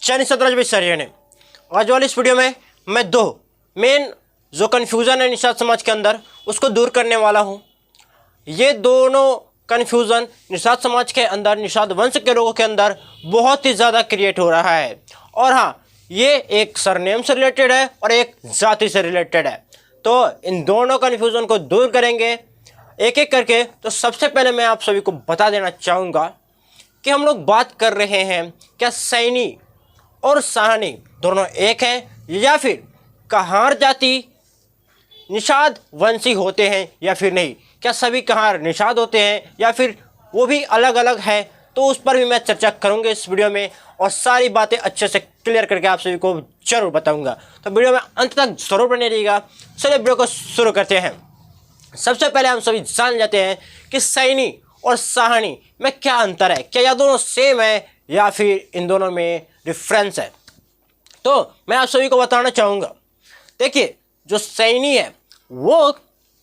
Chinese सतरंज भी sir ने आज वाली इस वीडियो में मैं दो मेन जो कन्फ्यूज़न है निषाद समाज के अंदर उसको दूर करने वाला हूँ। ये दोनों कन्फ्यूज़न निषाद समाज के अंदर, निषाद वंश के लोगों के अंदर बहुत ही ज़्यादा क्रिएट हो रहा है। और हाँ, ये एक सरनेम से रिलेटेड है और एक जाति से रिलेटेड है। तो इन दोनों कन्फ्यूज़न को दूर करेंगे एक एक करके। तो सबसे पहले मैं आप सभी को बता देना चाहूँगा कि हम लोग बात कर रहे हैं क्या सैनी और साहनी दोनों एक हैं या फिर कहार जाति निषाद वंशी होते हैं या फिर नहीं, क्या सभी कहार निषाद होते हैं या फिर वो भी अलग अलग है। तो उस पर भी मैं चर्चा करूंगा इस वीडियो में और सारी बातें अच्छे से क्लियर करके आप सभी को जरूर बताऊंगा। तो वीडियो में अंत तक जरूर बने रहिएगा। चलिए वीडियो को शुरू करते हैं। सबसे पहले हम सभी जान जाते हैं कि सैनी और साहनी में क्या अंतर है, क्या यह दोनों सेम है या फिर इन दोनों में डिफरेंस है। तो मैं आप सभी को बताना चाहूँगा, देखिए जो सैनी है वो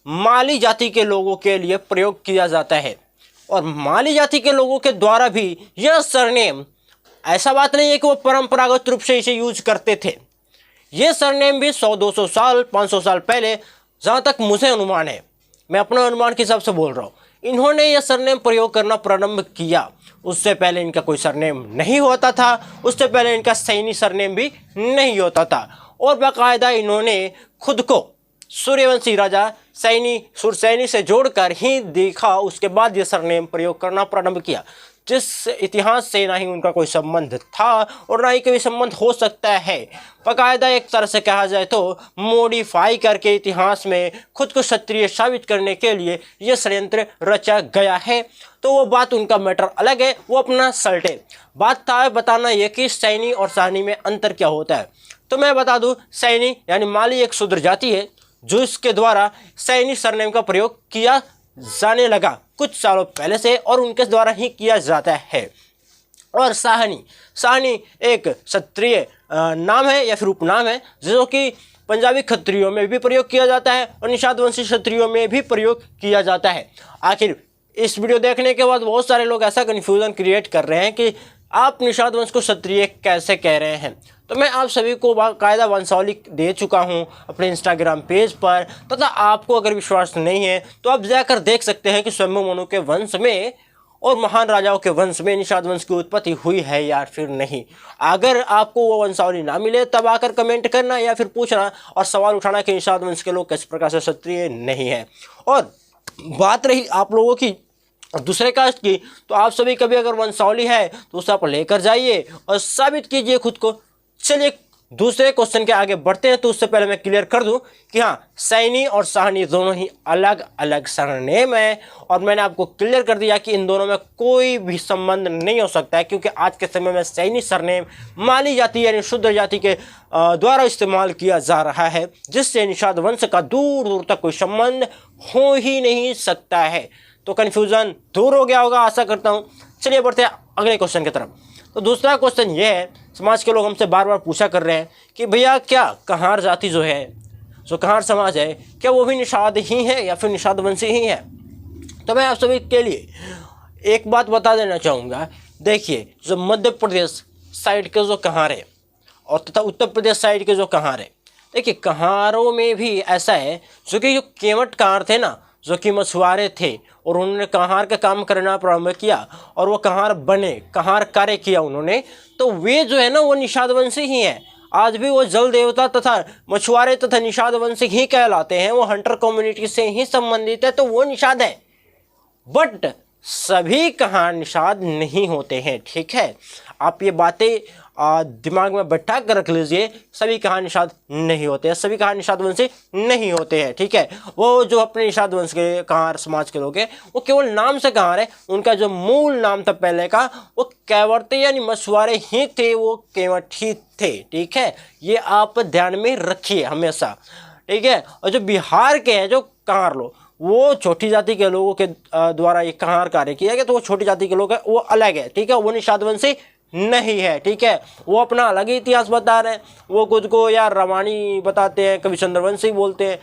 माली जाति के लोगों के लिए प्रयोग किया जाता है और माली जाति के लोगों के द्वारा भी यह सरनेम, ऐसा बात नहीं है कि वो परंपरागत रूप से इसे यूज करते थे। ये सरनेम भी 100-200 साल 500 साल पहले, जहाँ तक मुझे अनुमान है, मैं अपना अनुमान के हिसाब से बोल रहा हूँ, इन्होंने यह सरनेम प्रयोग करना प्रारंभ किया। उससे पहले इनका कोई सरनेम नहीं होता था, उससे पहले इनका सैनी सरनेम भी नहीं होता था और बाकायदा इन्होंने खुद को सूर्यवंशी राजा सुरसैनी से जोड़कर ही देखा। उसके बाद ये सरनेम प्रयोग करना प्रारंभ किया, जिस इतिहास से ना ही उनका कोई संबंध था और ना ही कोई संबंध हो सकता है। बाकायदा एक तरह से कहा जाए तो मॉडिफाई करके इतिहास में खुद को क्षत्रिय साबित करने के लिए यह षड्यंत्र रचा गया है। तो वो बात, उनका मैटर अलग है, वो अपना सल्टे। बात था बताना यह कि सैनी और साहनी में अंतर क्या होता है। तो मैं बता दूं, सैनी यानी माली एक शूद्र जाति है जो इसके द्वारा सैनी सरनेम का प्रयोग किया जाने लगा कुछ सालों पहले से और उनके द्वारा ही किया जाता है। और साहनी एक क्षत्रिय नाम है या फिर उपनाम है जो कि पंजाबी क्षत्रियों में भी प्रयोग किया जाता है और निषाद वंशी क्षत्रियों में भी प्रयोग किया जाता है। आखिर इस वीडियो देखने के बाद बहुत सारे लोग ऐसा कन्फ्यूज़न क्रिएट कर रहे हैं कि आप निषाद वंश को क्षत्रिय कैसे कह रहे हैं। तो मैं आप सभी को बाकायदा वंशावली दे चुका हूं अपने इंस्टाग्राम पेज पर, तथा आपको अगर विश्वास नहीं है तो आप जाकर देख सकते हैं कि स्वयंभू मनु के वंश में और महान राजाओं के वंश में निषाद वंश की उत्पत्ति हुई है या फिर नहीं। अगर आपको वो वंशावली ना मिले तब आकर कमेंट करना या फिर पूछना और सवाल उठाना कि निषाद वंश के लोग किस प्रकार से क्षत्रिय नहीं है। और बात रही आप लोगों की दूसरे कास्ट की, तो आप सभी कभी अगर वंशावली है तो उसे आप लेकर जाइए और साबित कीजिए खुद को। चलिए दूसरे क्वेश्चन के आगे बढ़ते हैं। तो उससे पहले मैं क्लियर कर दूं कि हाँ, सैनी और साहनी दोनों ही अलग अलग सरनेम है और मैंने आपको क्लियर कर दिया कि इन दोनों में कोई भी संबंध नहीं हो सकता है, क्योंकि आज के समय में सैनी सरनेम माली जाति यानी शूद्र जाति के द्वारा इस्तेमाल किया जा रहा है, जिससे निषाद वंश का दूर दूर तक कोई संबंध हो ही नहीं सकता है। तो कन्फ्यूज़न दूर हो गया होगा, आशा करता हूँ। चलिए बढ़ते हैं अगले क्वेश्चन की तरफ। तो दूसरा क्वेश्चन ये है, समाज के लोग हमसे बार बार पूछा कर रहे हैं कि भैया क्या कहार जाति जो है, जो कहार समाज है, क्या वो भी निषाद ही है या फिर निषाद वंशी ही है। तो मैं आप सभी के लिए एक बात बता देना चाहूँगा। देखिए, जो मध्य प्रदेश साइड के जो कहार है और तथा उत्तर प्रदेश साइड के जो कहार है, देखिए कहारों में भी ऐसा है जो कि जो केवट कहार थे ना, जो कि मछुआरे थे और उन्होंने कहार का काम करना प्रारंभ किया और वो कहार बने, कहार कार्य किया उन्होंने, तो वे जो है ना वो निषाद वंशी ही हैं। आज भी वो जल देवता तथा मछुआरे तथा निषाद वंशी ही कहलाते हैं। वो हंटर कम्युनिटी से ही संबंधित है, तो वो निषाद है। बट सभी कहार निषाद नहीं होते हैं, ठीक है। आप ये बातें दिमाग में बैठा कर रख लीजिए, सभी कहार निषाद नहीं होते हैं, सभी कहार निषाद वंशी नहीं होते हैं, ठीक है। वो जो अपने निषाद वंश के कहार समाज के लोग हैं वो केवल नाम से कहार है, उनका जो मूल नाम था पहले का वो कैवर्ते यानी मछुआरे ही थे, वो केवट ही थे, ठीक है। ये आप ध्यान में रखिए हमेशा, ठीक है। और जो बिहार के हैं जो कहार लोग, वो छोटी जाति के लोगों के द्वारा ये कहार कार्य किया गया, तो वो छोटी जाति के लोग हैं, वो अलग है, ठीक है। वो निषाद वंशी नहीं है, ठीक है। वो अपना अलग ही इतिहास बता रहे हैं, वो खुद को यार रामायणी बताते हैं, कभी चंद्रवंशी बोलते हैं।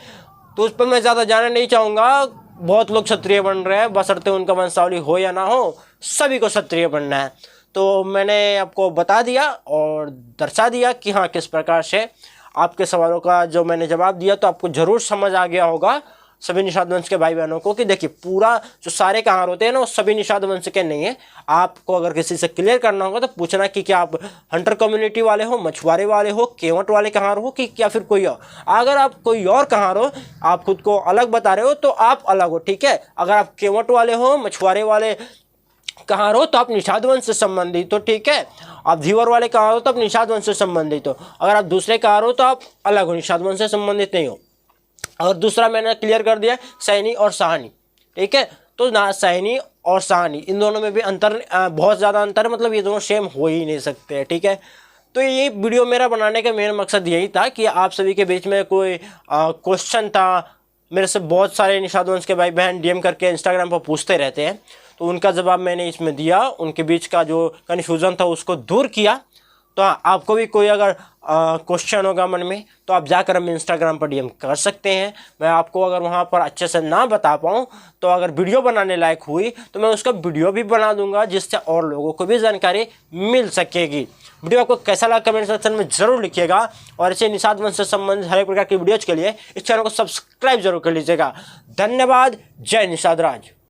तो उस पर मैं ज़्यादा जानना नहीं चाहूँगा। बहुत लोग क्षत्रिय बन रहे हैं, बशर्ते उनका वंशावली हो या ना हो, सभी को क्षत्रिय बनना है। तो मैंने आपको बता दिया और दर्शा दिया कि हाँ किस प्रकार से आपके सवालों का जो मैंने जवाब दिया, तो आपको ज़रूर समझ आ गया होगा सभी निषाद वंश के भाई बहनों को कि देखिए पूरा जो सारे कहार होते हैं ना वो सभी निषाद वंश के नहीं है। आपको अगर किसी से क्लियर करना होगा तो पूछना कि क्या आप हंटर कम्युनिटी वाले हो, मछुआरे वाले हो, केवट वाले कहार हो कि या फिर कोई और। अगर आप कोई और कहार हो, आप खुद को अलग बता रहे हो तो आप अलग हो, ठीक है। अगर आप केवट वाले हो, मछुआरे वाले कहार हो तो आप निषाद वंश से संबंधित हो, ठीक है। आप धीवर वाले कहार हो तो आप निषाद वंश से संबंधित हो। अगर आप दूसरे कहार हो तो आप अलग हो, निषाद वंश से संबंधित नहीं हो। और दूसरा मैंने क्लियर कर दिया सैनी और साहनी, ठीक है। तो ना सैनी और साहनी इन दोनों में भी अंतर, बहुत ज़्यादा अंतर है, मतलब ये दोनों सेम हो ही नहीं सकते हैं, ठीक है। तो ये वीडियो मेरा बनाने का मेन मकसद यही था कि आप सभी के बीच में कोई क्वेश्चन था। मेरे से बहुत सारे निषाद वंश के भाई बहन डीएम करके इंस्टाग्राम पर पूछते रहते हैं, तो उनका जवाब मैंने इसमें दिया। उनके बीच का जो कन्फ्यूज़न था उसको दूर किया। तो हाँ, आपको भी कोई अगर क्वेश्चन होगा मन में तो आप जाकर हम इंस्टाग्राम पर डीएम कर सकते हैं। मैं आपको अगर वहाँ पर अच्छे से ना बता पाऊँ तो अगर वीडियो बनाने लायक हुई तो मैं उसका वीडियो भी बना दूंगा, जिससे और लोगों को भी जानकारी मिल सकेगी। वीडियो आपको कैसा लगा कमेंट सेक्शन में ज़रूर लिखिएगा, और ऐसे निषाद वंश से संबंधित हर एक प्रकार की वीडियोज़ के लिए इस चैनल को सब्सक्राइब जरूर कर लीजिएगा। धन्यवाद। जय निषाद राज।